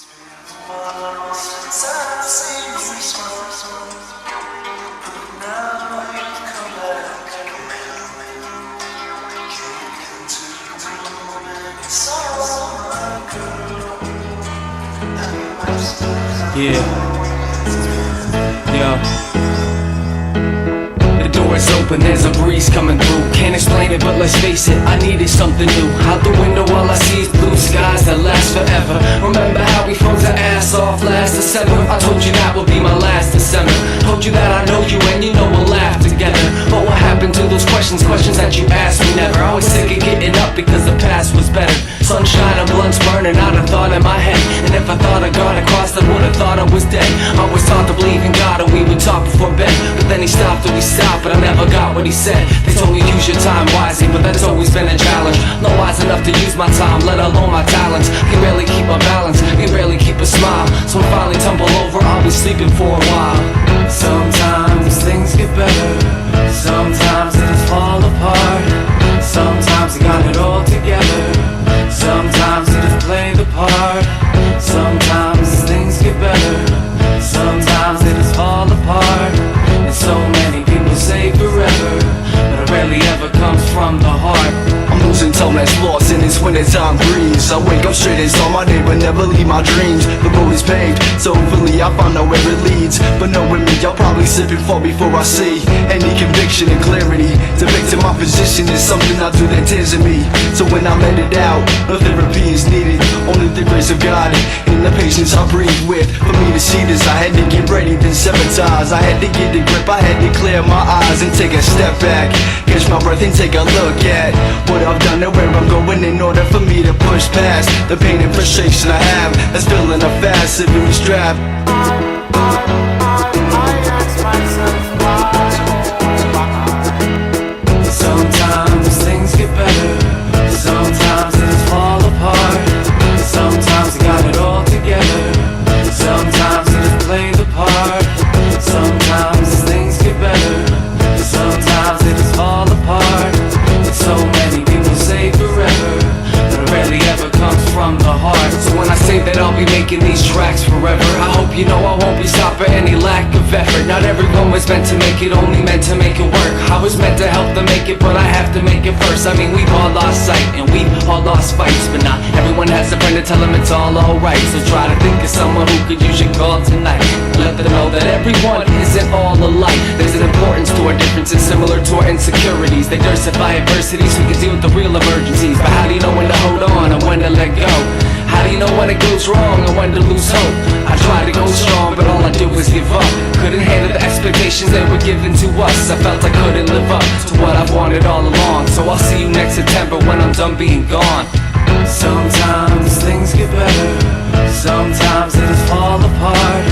Since I've seen you smile, but now you've come back again. Came into the room and you saw my girl. Yeah. The door is open, there's a breeze coming through. Can't explain it, but let's face it, I needed something new. Out the window all I see is blue skies that last forever. Remember how we froze our ass off last December? I told you that would be my last December. Told you that I know you and you know we'll laugh together. But what happened to those questions that you asked me never? I was sick of getting up because the past was better. Sunshine and blunts burning out a thought in my head. And if I thought I got across, I would've thought I was dead. I was taught to believe in God and we would talk before bed. But then he stopped and we stopped, but I never got what he said. They told me use your time wisely, but that's always been a challenge. Not wise enough to use my time, let alone my talents. Can barely keep a balance, can barely keep a smile. So when I finally tumble over, I'll be sleeping for a while. Sometimes things get better, sometimes they just fall apart. Sometimes you got it all together, sometimes you just play the part. Sometimes things get better, sometimes they just fall apart. And so many people say forever, but it rarely ever comes from the heart. I'm losing tone that's lost in this wintertime breeze. I wake up straight and saw my day but never leave my dreams. The road is paved, so hopefully I'll find out where it leads. But knowing me, I'll probably slip and fall before I see any conviction and clarity. To victim my position is something I do that tears at me. So when I let it out, no therapy is needed. Only the grace of God and the patience I breathe with. For me to see this, I had to get ready, then sever ties. I had to get the grip, I had to clear my eyes and take a step back. Catch my breath and take a look at what I've done and where I'm going in order for me to push past the pain and frustration I have. That's feeling a fast, severely strapped. Sometimes things get better, sometimes things fall apart. Sometimes you got it all together, sometimes you just play the part. Sometimes things get better, sometimes they just fall apart. And so many people say forever, but it rarely ever comes from the heart. So when I say that I'll be making these tracks forever, I hope you know I won't be stopping any lack of effort. Not everyone was meant to make it, only meant to make it work. I was meant to help them make it, but I have to make it first. I mean, we've all lost sight and we've all lost fights, but not everyone has a friend to tell them it's all alright. So try to think of someone who could use your call tonight. Let them know that everyone isn't all alike. There's an importance to our differences, similar to our insecurities. They diversify adversities, we can deal with the real emergencies. But how do you know when to hold on and when to let go? How do you know when it goes wrong and when to lose hope? I tried to go strong, but all I did was give up. Couldn't handle the expectations that were given to us. I felt I couldn't live up to what I've wanted all along. So I'll see you next September when I'm done being gone. Sometimes things get better, sometimes they just fall apart.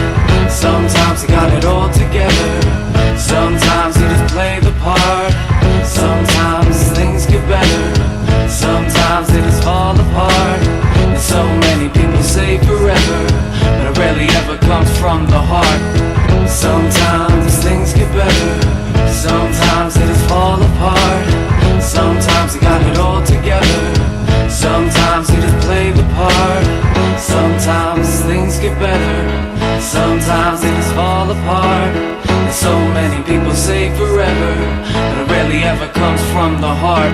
Sometimes you got it all together, sometimes you just play the part. Sometimes things get better, sometimes they just fall apart. And so many people say forever, but it rarely ever comes from the heart. Sometimes things get better, sometimes they just fall apart. Sometimes you got it all together, sometimes you just play the part. Sometimes things get better, sometimes they just fall apart. And so many people say forever, but it rarely ever comes from the heart.